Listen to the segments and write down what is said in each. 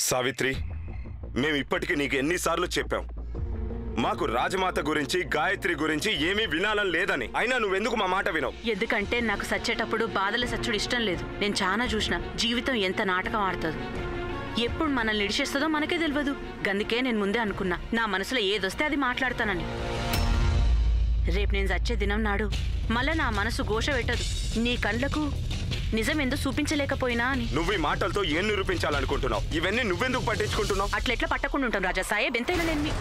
సావిత్రి, మేము ఇప్పటికీ నీకు ఎన్నిసార్లు చెప్పాం మాకు రాజమాత గురించి గాయత్రి గురించి ఏమీ వినాలని లేదని. అయినా నువ్వెందుకు మా మాట వినవు? ఎందుకంటే నాకు సచ్చేటప్పుడు బాధల సచ్చుడు ఇష్టం లేదు. నేను చాలా చూసిన జీవితం ఎంత నాటకం ఆడుతుందో, ఎప్పుడు మనల్ని ఇడిచేస్తుందో మనకే తెలియదు. గందుకే నేను ముందే అనుకున్నా నా మనసులో ఏదొస్తే అది మాట్లాడతానని. రేపు నేను చచ్చే దినం నాడు మళ్ళా నా మనసు ఘోష పెట్టదు, నీ కళ్ళకు నిజం ఎందుకు చూపించలేకపోయినా అని. నువ్వు ఈ మాటలతో ఏం నిరూపించాలనుకుంటున్నావు? ఇవన్నీ నువ్వెందుకు పట్టించుకుంటున్నావు? అట్లెట్లా పట్టకుండా ఉంటాం రాజా సాహెబ్? ఎంతైనా నేను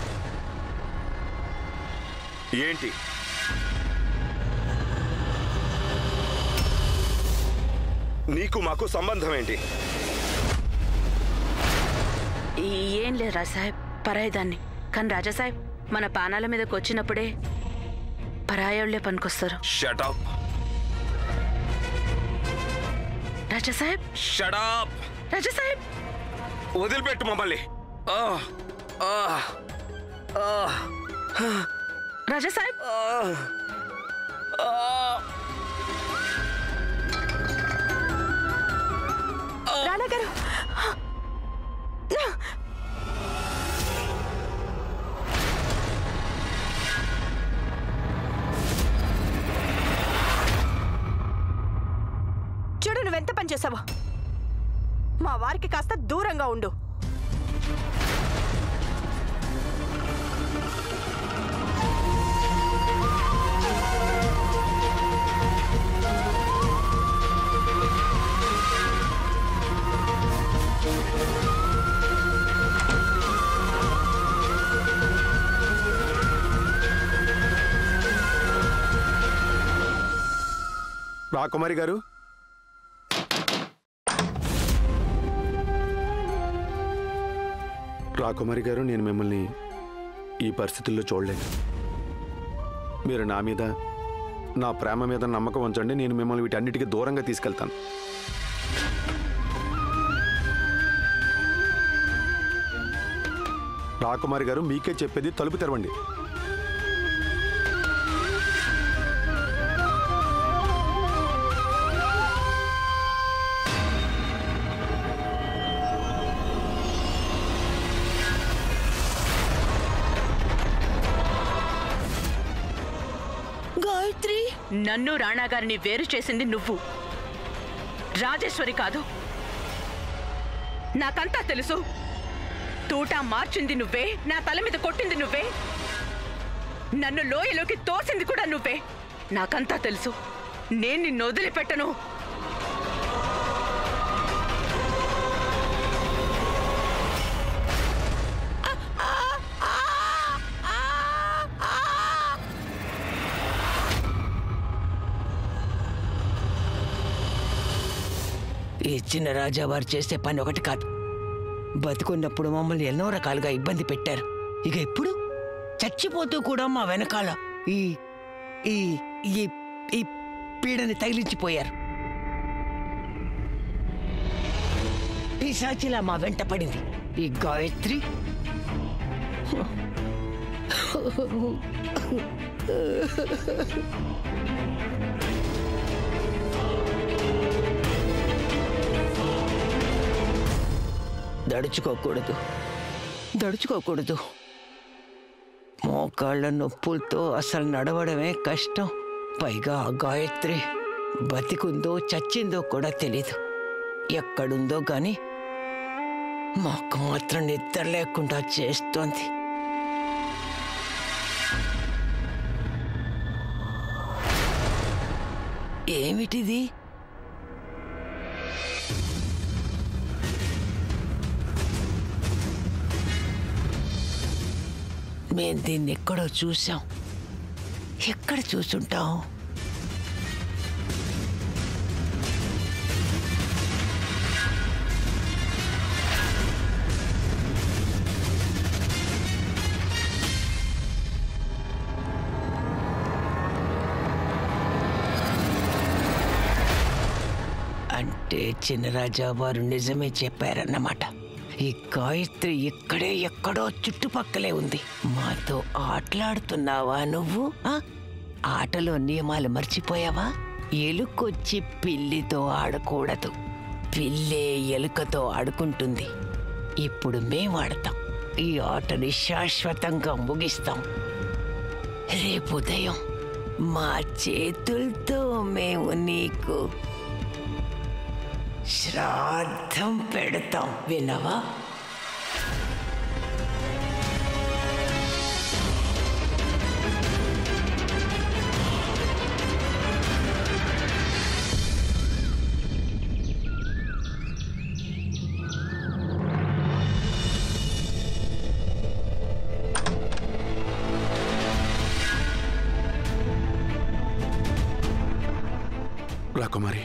ఏంటి నీకు మాకు సంబంధం ఏంటి? ఏం లేదు రాజా సాహెబ్, పరాయిదాన్ని. కానీ రాజా సాహెబ్ మన పానాల మీదకి వచ్చినప్పుడే పరాయోళ్లే పనికొస్తారు. షట్ అప్ రాజా సాహెబ్. షట్ అప్ రాజా సాహెబ్, వదిలిపెట్టు మమ్మల్ని. రాజా సాహెబ్. రాణా గారు, చూడు నువ్వెంత పని చేసావో. మా వారికి కాస్త దూరంగా ఉండు. రాకుమారి గారు, రాకుమారి గారు, నేను మిమ్మల్ని ఈ పరిస్థితుల్లో చూడలేను. మీరు నా మీద, నా ప్రేమ మీద నమ్మకం ఉంచండి. నేను మిమ్మల్ని వీటన్నిటికీ దూరంగా తీసుకెళ్తాను. రాకుమారి గారు, మీకే చెప్పేది, తలుపు తెరవండి. గాయత్రి, నన్ను రాణా గారిని వేరు చేసింది నువ్వు, రాజేశ్వరి కాదు. నాకంతా తెలుసు. తూటా మార్చింది నువ్వే, నా తల మీద కొట్టింది నువ్వే, నన్ను లోయలోకి తోసింది కూడా నువ్వే. నాకంతా తెలుసు. నేను నిన్ను వదిలిపెట్టను. ఈ చిన్న రాజా వారు చేసే పని ఒకటి కాదు. బతుకున్నప్పుడు మమ్మల్ని ఎన్నో రకాలుగా ఇబ్బంది పెట్టారు. ఇక ఇప్పుడు చచ్చిపోతూ కూడా మా వెనకాల ఈ ఈ ఈ ఈ పీడని తగిలించిపోయారు. పిశాచిలా మా వెంట పడింది ఈ గాయత్రి. దడుచుకోకూడదు. మోకాళ్ళ నొప్పులతో అసలు నడవడమే కష్టం. పైగా గాయత్రి బతికుందో చచ్చిందో కూడా తెలీదు. ఎక్కడుందో గాని మాకు మాత్రం నిద్ర లేకుండా చేస్తోంది. ఏమిటిది? మేం దీన్ని ఎక్కడో చూసాం. ఎక్కడ చూసుంటాం? అంటే చిన్నరాజా వారు నిజమే చెప్పారన్నమాట. ఈ గాయత్రి ఇక్కడే ఎక్కడో చుట్టుపక్కలే ఉంది. మాతో ఆటలాడుతున్నావా నువ్వు? ఆటలో నియమాలు మర్చిపోయావా? ఎలుకొచ్చి పిల్లితో ఆడకూడదు, పిల్లే ఎలుకతో ఆడుకుంటుంది. ఇప్పుడు మేం ఆడతాం. ఈ ఆటని శాశ్వతంగా ముగిస్తాం. రేపు ఉదయం మా చేతులతో మేము నీకు శ్రాద్ధం పెడతాం. వినవా? రాకుమారి,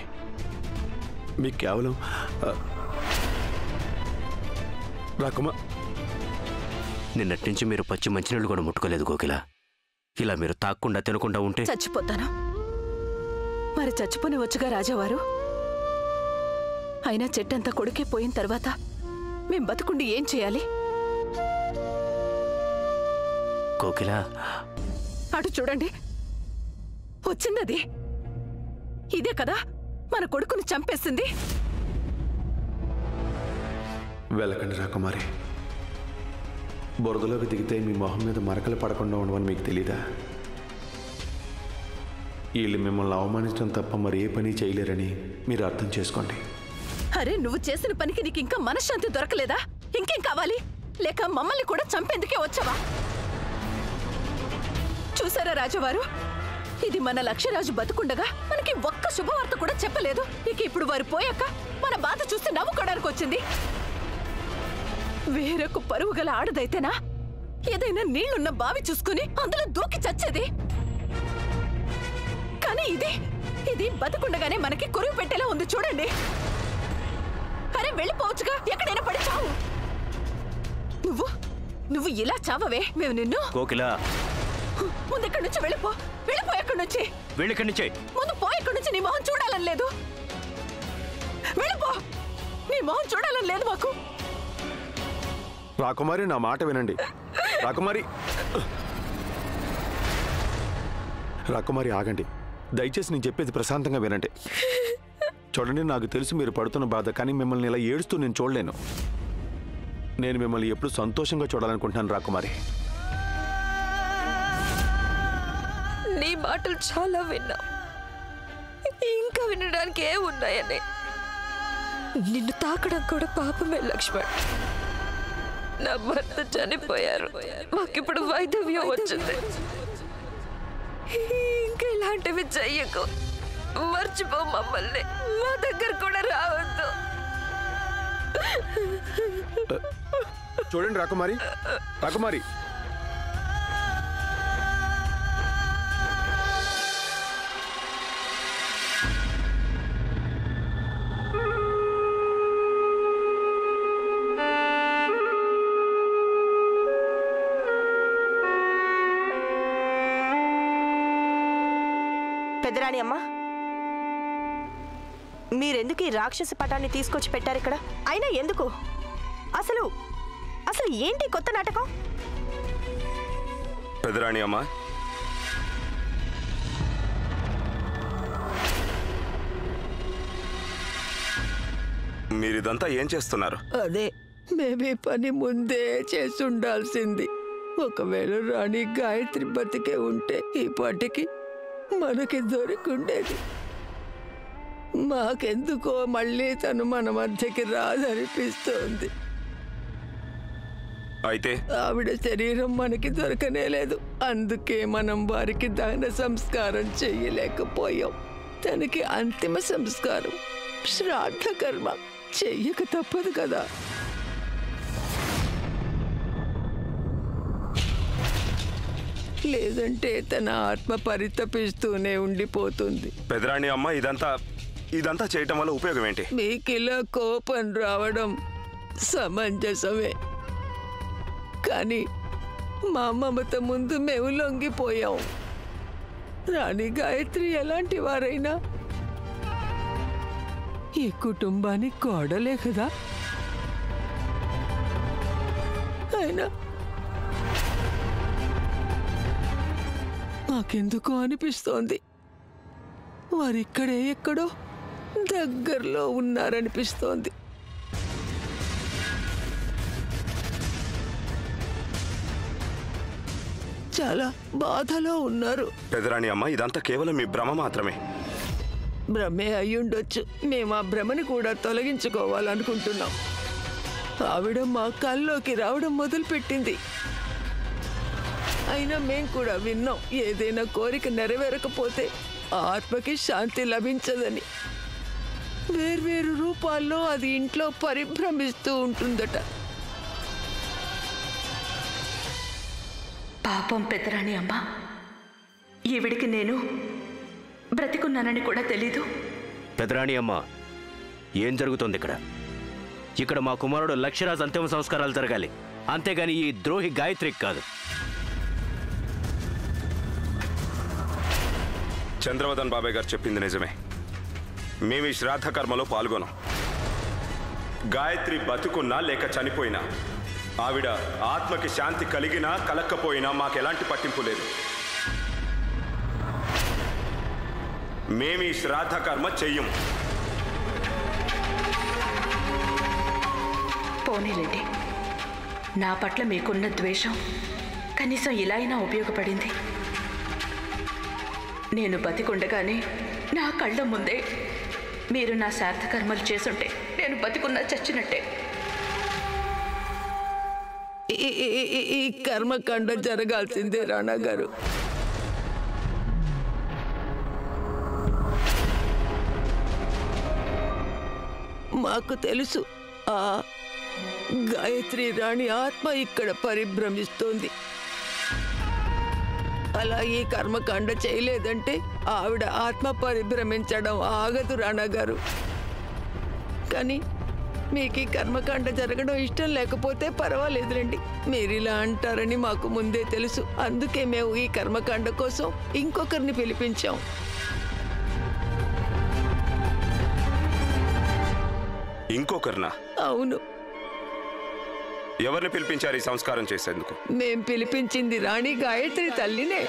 మీకు కేవలం నిన్నటి నుంచి మీరు పచ్చి మంచినీళ్ళు కూడా ముట్టుకోలేదు కోకిల. ఇలా మీరు తాక్కుండా తినకుండా ఉంటే చచ్చిపోతాను. మరి చచ్చిపోని వచ్చుగా రాజావారు. అయినా చెట్టంతా కొడుకే పోయిన తర్వాత మేం బతుకుండి ఏం చేయాలి? కోకిల, అటు చూడండి, వచ్చిందది. ఇదే కదా మన కొడుకుని చంపేసింది. వెళ్ళకండి రాకుమారి. బురదలోకి దిగితే మీ మొహం మీద మరకలు పడకుండా ఉండవని మీకు తెలీదా? వీళ్ళు మిమ్మల్ని అవమానించడం తప్ప మరి ఏ పని చేయలేరని మీరు అర్థం చేసుకోండి. అరే, నువ్వు చేసిన పనికి నీకు ఇంకా మనశ్శాంతి దొరకలేదా? ఇంకేం కావాలి? లేక మమ్మల్ని కూడా చంపేందుకే వచ్చావా? చూసారా రాజావారు, ఇది మన లక్ష్యరాజు బతుకుండగా మనకి ఒక్క శుభవార్త కూడా చెప్పలేదు. ఇక ఇప్పుడు వారు పోయాక మన బాధ చూస్తే నవ్వుకోవడానికి వచ్చింది. వేరొక పరువు గల ఆడదైతేనా ఏదైనా నీళ్లున్న బావి చూసుకుని అందులో దూకి చచ్చేది. కానీ ఇది బతుకుండగానే మనకి కొరువు పెట్టేలా ఉంది. చూడండి. అరే, వెళ్ళిపోవచ్చుగా, ఎక్కడైనా పడి చావు. నువ్వు ఇలా చావవే మేము నిన్ను. కోకిల, ముందు ఎక్కడి నుంచి వెళ్ళిపో. ఎక్కడి నుంచి వెళ్ళిక్కడి నుంచే. ముందు పో. ఎక్కడి నుంచి నీ మొహం చూడాలని లేదు. వెళ్ళిపో. నీ మొహం చూడాలని లేదు మాకు. రాకుమారి, నా మాట వినండి. రాకుమారి ఆగండి. దయచేసి నేను చెప్పేది ప్రశాంతంగా వినండి. చూడండి, నాకు తెలుసు మీరు పడుతున్న బాధ, కానీ మిమ్మల్ని ఇలా ఏడుస్తూ నేను చూడలేను. నేను మిమ్మల్ని ఎప్పుడు సంతోషంగా చూడాలనుకుంటున్నాను రాకుమారి. నీ మాటలు చాలా విన్నా. ఇంకా వినడానికి ఏమున్నాయని. నిన్ను తాకడం కూడా పాపమే లక్ష్మణ్. నా భర్త చనిపోయారు. మాకిప్పుడు వైధవ్యం వచ్చింది. ఇంకా ఇలాంటివి చెయ్యకు. మర్చిపో మమ్మల్ని. మా దగ్గర కూడా రావద్దు. చూడండి రాకుమారి. పెద్దరాణి అమ్మా, మీరెందుకు ఈ రాక్షస పటాన్ని తీసుకొచ్చి పెట్టారు ఇక్కడ? అయినా ఎందుకు? అసలు ఏంటి కొత్త నాటకం? పెద్దరాణి అమ్మా, మీరిదంతా ఏం చేస్తున్నారు? అదే మేమే పని ముందే చేసుండాల్సింది. ఒకవేళ రాణి గాయత్రి బతికే ఉంటే ఈ పాటికి మనకి దొరికుండేది. మాకెందుకో మళ్ళీ తను మన మధ్యకి రాదనిపిస్తోంది. అయితే ఆవిడ శరీరం మనకి దొరకనే లేదు. అందుకే మనం వారికి దహన సంస్కారం చెయ్యలేకపోయాం. తనకి అంతిమ సంస్కారం, శ్రాద్ధ కర్మ చెయ్యక తప్పదు కదా. లేదంటే తన ఆత్మ పరితపిస్తూనే ఉండిపోతుంది. పెద్దరాణి అమ్మ, ఇదంతా చేయటం వల్ల ఉపయోగం ఏంటి? మీకిలా కోపం రావడం సమంజసమే, కానీ మా మమత ముందు మేము లొంగిపోయాం. రాణి గాయత్రి ఎలాంటి వారైనా ఈ కుటుంబానికి కోడలే కదా. అయినా మాకెందుకో అనిపిస్తోంది వారిక్కడే ఎక్కడో దగ్గరలో ఉన్నారనిపిస్తోంది. చాలా బాధలో ఉన్నారు. పెదరాణి అమ్మ, ఇదంతా కేవలం మీ భ్రమ మాత్రమే. భ్రమే అయ్యుండొచ్చు. మేము ఆ భ్రమని కూడా తొలగించుకోవాలనుకుంటున్నాం. ఆవిడ మా కల్లోకి రావడం మొదలుపెట్టింది. అయినా మేం కూడా విన్నాం, ఏదైనా కోరిక నెరవేరకపోతే ఆత్మకి శాంతి లభించదని. వేర్వేరు రూపాల్లో అది ఇంట్లో పరిభ్రమిస్తూ ఉంటుందట. పాపం పెదరాణి అమ్మ, ఈవిడికి నేను బ్రతికున్నానని కూడా తెలీదు. పెదరాణి అమ్మ, ఏం జరుగుతుంది ఇక్కడ? ఇక్కడ మా కుమారుడు లక్ష్యరాజ్ అంతిమ సంస్కారాలు జరగాలి, అంతేగాని ఈ ద్రోహి గాయత్రికి కాదు. చంద్రవదన్ బాబాయ్ గారు చెప్పింది నిజమే. మేము ఈ శ్రాద్ధ కర్మలో పాల్గొనం. గాయత్రి బతుకున్నా లేక చనిపోయినా, ఆవిడ ఆత్మకి శాంతి కలిగినా కలక్కపోయినా మాకెలాంటి పట్టింపు లేదు. మేము ఈ శ్రాద్ధ కర్మ చెయ్యం. పోనీలేండి, నా పట్ల మీకున్న ద్వేషం కనీసం ఇలా అయినా ఉపయోగపడింది. నేను బతికుండగానే నా కళ్ళ ముందే మీరు నా శ్రాద్ధ కర్మలు చేసుంటే నేను బతికున్నా చచ్చినట్టే. ఈ కర్మకాండ జరగాల్సిందే రాణా గారు. మాకు తెలుసు, ఆ గాయత్రి రాణి ఆత్మ ఇక్కడ పరిభ్రమిస్తోంది. అలా ఈ కర్మకాండ చేయలేదంటే ఆవిడ ఆత్మ పరిభ్రమించడం ఆగదు రాణా గారు. కానీ మీకు ఈ కర్మకాండ జరగడం ఇష్టం లేకపోతే పర్వాలేదులేండి. మీరు ఇలా అంటారని మాకు ముందే తెలుసు. అందుకే మేము ఈ కర్మకాండ కోసం ఇంకొకరిని పిలిపించాం. ఇంకొకరినా? అవును. ఎవరిని పిలిపించారు ఈ సంస్కారం చేసేందుకు? మేం పిలిపించింది రాణి గాయత్రి తల్లినే.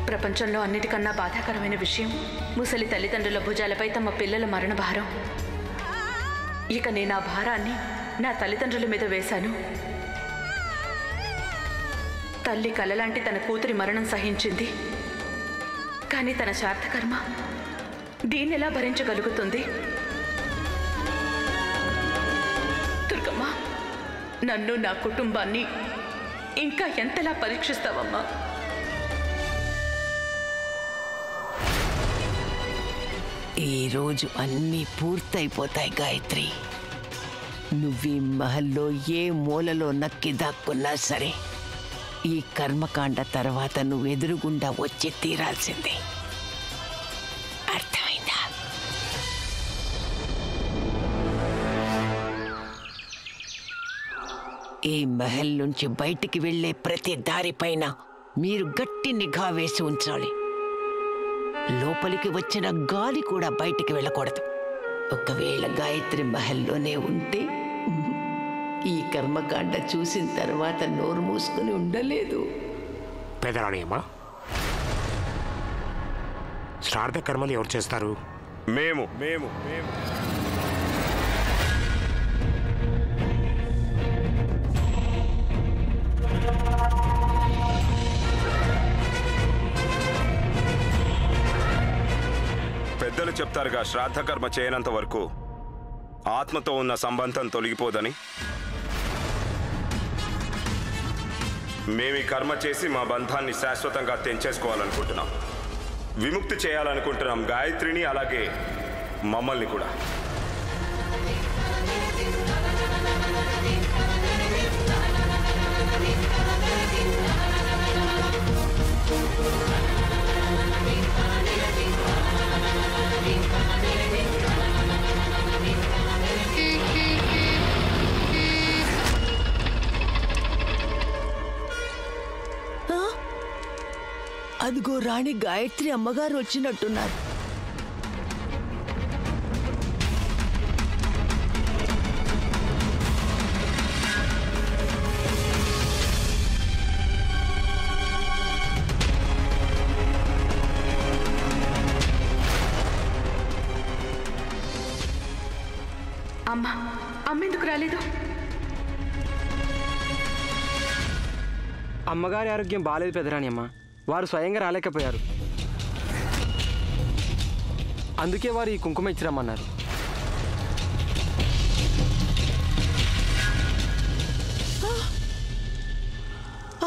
ప్రపంచంలో అన్నిటికన్నా బాధాకరమైన విషయం ముసలి తల్లిదండ్రుల భుజాలపై తమ పిల్లల మరణ భారం. ఇక నేను ఆ భారాన్ని నా తల్లిదండ్రుల మీద వేశాను. తల్లి కలలాంటి తన కూతురి మరణం సహించింది, కానీ తన శ్రాద్ధకర్మ దీన్నెలా భరించగలుగుతుంది? దుర్గమ్మ, నన్ను నా కుటుంబాన్ని ఇంకా ఎంతలా పరీక్షిస్తావమ్మా? ఈరోజు అన్నీ పూర్తయిపోతాయి గాయత్రి. నువ్వీ మహల్లో ఏ మూలలో నక్కి దాక్కున్నా సరే, ఈ కర్మకాండ తర్వాత నువ్వు ఎదురుగుండా వచ్చి తీరాల్సిందే. అర్థమైందా? ఈ మహల్ నుంచి బయటికి వెళ్లే ప్రతి దారిపైన మీరు గట్టి నిఘా వేసి ఉంచాలి. లోపలికి వచ్చిన గాలి కూడా బయటికి వెళ్ళకూడదు. ఒకవేళ గాయత్రి మహల్లోనే ఉంటే ఈ కర్మకాండ చూసిన తర్వాత నోరు మూసుకుని ఉండలేదు. పెదరాణియమ్మ, శ్రాద్ధ కర్మలు ఎవరు చేస్తారు? మేము మేము మేము పెద్దలు చెప్తారుగా, శ్రాద్ధ కర్మ చేయనంత వరకు ఆత్మతో ఉన్న సంబంధం తొలగిపోదని. మేము ఈ కర్మ చేసి మా బంధాన్ని శాశ్వతంగా తెంచేసుకోవాలనుకుంటున్నాం. విముక్తి చేయాలనుకుంటున్నాం గాయత్రిని, అలాగే మమ్మల్ని కూడా. అదిగో రాణి గాయత్రి అమ్మగారు వచ్చినట్టున్నారు. అమ్మ ఎందుకు రాలేదు? అమ్మగారి ఆరోగ్యం బాలేదు పెదరాని అమ్మ. వారు స్వయంగా రాలేకపోయారు. అందుకే వారు ఈ కుంకుమ ఇచ్చిరమ్మన్నారు.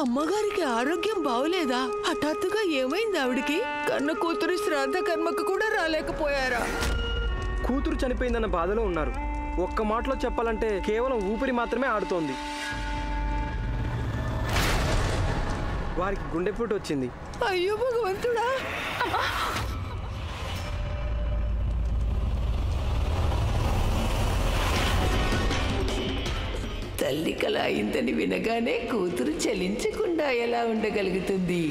అమ్మగారికి ఆరోగ్యం బాగోలేదా? హఠాత్తుగా ఏమైంది ఆవిడికి? కన్న కూతురి శ్రాద్ధ కర్మకు కూడా రాలేకపోయారా? కూతురు చనిపోయిందన్న బాధలో ఉన్నారు. ఒక్క మాటలో చెప్పాలంటే కేవలం ఊపిరి మాత్రమే ఆడుతోంది. వారికి గుండెపోటు వచ్చింది. అయ్యో భగవంతుడా! తల్లి కల అయిందని వినగానే కూతురు చలించకుండా ఎలా ఉండగలుగుతుంది?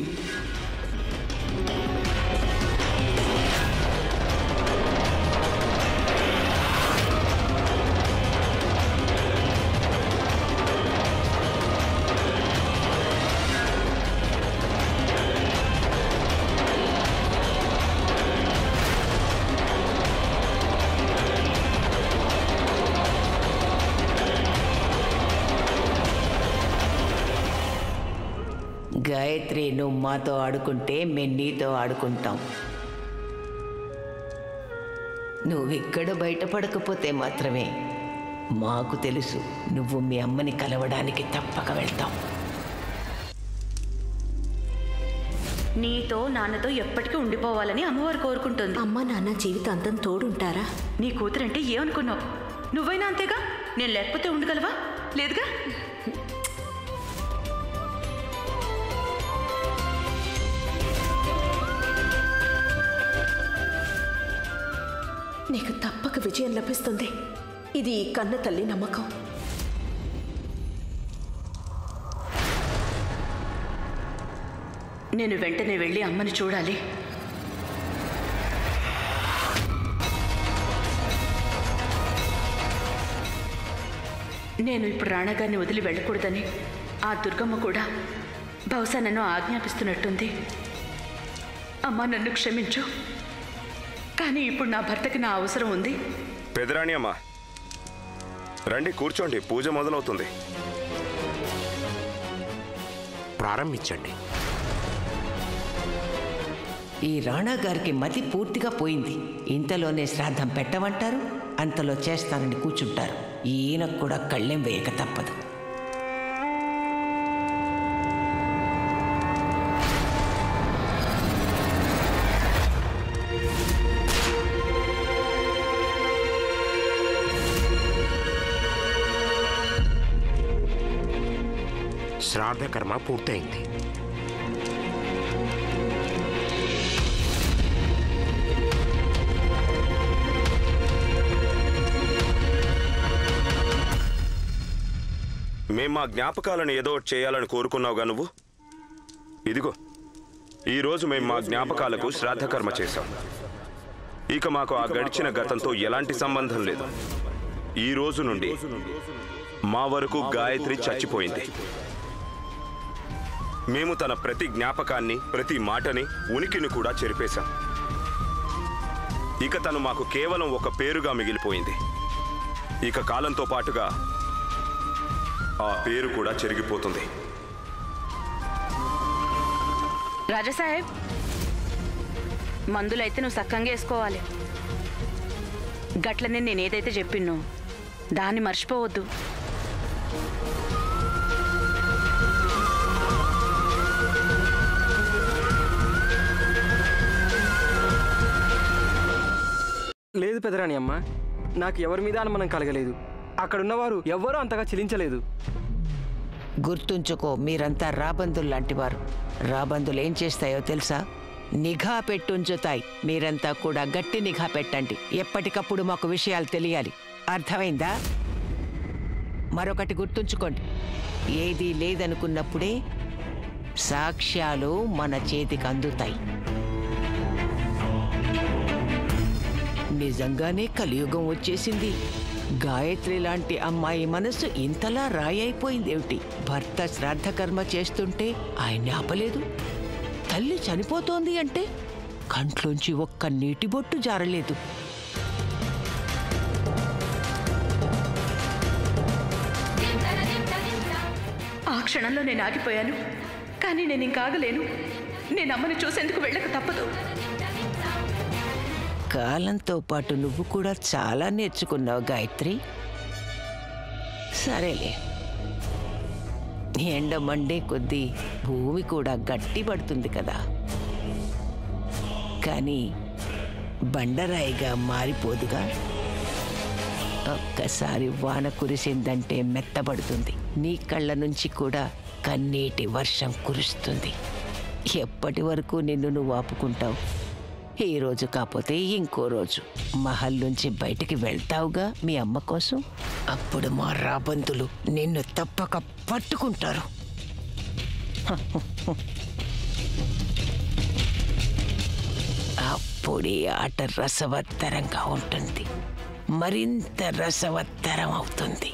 గాయత్రి, నువ్వు మాతో ఆడుకుంటే మేము నీతో ఆడుకుంటాం. నువ్విక్కడ బయటపడకపోతే మాత్రమే మాకు తెలుసు నువ్వు మీ అమ్మని కలవడానికి తప్పక వెళ్తావు. నీతో నాన్నతో ఎప్పటికీ ఉండిపోవాలని అమ్మవారు కోరుకుంటుంది. అమ్మ నాన్న జీవితాంతం తోడుంటారా? నీ కూతురంటే ఏమనుకున్నావు? నువ్వైనా అంతేగా. నేను లేకపోతే ఉండగలవా? లేదుగా. నీకు తప్పక విజయం లభిస్తుంది. ఇది ఈ కన్న తల్లి నమ్మకం. నేను వెంటనే వెళ్ళి అమ్మని చూడాలి. నేను ఇప్పుడు రాణాగారిని వదిలి వెళ్ళకూడదని ఆ దుర్గమ్మ కూడా బహుశా నన్ను ఆజ్ఞాపిస్తున్నట్టుంది. అమ్మా, నన్ను క్షమించు. కానీ ఇప్పుడు నా భర్తకి నా అవసరం ఉంది. పెదరాణి అమ్మ, రండి కూర్చోండి, పూజ మొదలవుతుంది. ప్రారంభించండి. ఈ రాణా గారికి మతి పూర్తిగా పోయింది. ఇంతలోనే శ్రాద్ధం పెట్టమంటారు, అంతలో చేస్తానని కూర్చుంటారు. ఈయనకు కూడా కళ్ళెం వేయక తప్పదు. శ్రాద్ధ కర్మ పూర్తయింది. మేం మా జ్ఞాపకాలను ఏదో ఒకటి చేయాలని కోరుకున్నావుగా నువ్వు. ఇదిగో, ఈరోజు మేము మా జ్ఞాపకాలకు శ్రాద్ధ కర్మ చేశాం. ఇక మాకు ఆ గడిచిన గతంతో ఎలాంటి సంబంధం లేదు. ఈ రోజు నుండి మా వరకు గాయత్రి చచ్చిపోయింది. మేము తన ప్రతి జ్ఞాపకాన్ని, ప్రతి మాటని, ఉనికిని కూడా చెరిపేశాం. ఇక తను మాకు కేవలం ఒక పేరుగా మిగిలిపోయింది. ఇక కాలంతో పాటుగా ఆ పేరు కూడా చెరిగిపోతుంది. రాజాసాహెబ్, మందులైతే నువ్వు సక్కంగా వేసుకోవాలి. గట్లనే నేనేదైతే చెప్పినో దాన్ని మర్చిపోవద్దు. లేదు పెదరాని అమ్మ, నాకు ఎవరి మీద అనుమానం కలగలేదు. అక్కడున్నవారు ఎవ్వరూ అంతగా చెలించలేదు. గుర్తుంచుకో, మీరంతా రాబందులు లాంటివారు. రాబందులు ఏం చేస్తాయో తెలుసా? నిఘా పెట్టుంచుతాయి. మీరంతా కూడా గట్టి నిఘా పెట్టండి. ఎప్పటికప్పుడు మాకు విషయాలు తెలియాలి. అర్థమైందా? మరొకటి గుర్తుంచుకోండి, ఏదీ లేదనుకున్నప్పుడే సాక్ష్యాలు మన చేతికి అందుతాయి. నిజంగానే కలియుగం వచ్చేసింది. గాయత్రి లాంటి అమ్మాయి మనసు ఇంతలా రాయి అయిపోయిందేమిటి? భర్త శ్రాద్ధకర్మ చేస్తుంటే ఆయన్ని ఆపలేదు. తల్లి చనిపోతోంది అంటే కంట్లోంచి ఒక్క నీటి బొట్టు జారలేదు. ఆ క్షణంలో నేను ఆగిపోయాను, కానీ నేను ఇంకా ఆగలేను. నేను అమ్మని చూసేందుకు వెళ్ళక తప్పదు. కాలంతో పాటు నువ్వు కూడా చాలా నేర్చుకున్నావు గాయత్రి. సరేలే, ఎండ మండే కొద్దీ భూమి కూడా గట్టి పడుతుంది కదా, కానీ బండరాయిగా మారిపోదుగా. ఒక్కసారి వాన కురిసిందంటే మెత్తబడుతుంది. నీ కళ్ళ నుంచి కూడా కన్నీటి వర్షం కురుస్తుంది. ఎప్పటి వరకు నిన్ను నువ్వు ఆపుకుంటావు? ఈ రోజు కాకపోతే ఇంకో రోజు మహల్ నుంచి బయటికి వెళ్తావుగా మీ అమ్మ కోసం. అప్పుడు మా రాబందులు నిన్ను తప్పక పట్టుకుంటారు. అప్పుడు ఈ ఆట రసవత్తరంగా ఉంటుంది, మరింత రసవత్తరం అవుతుంది.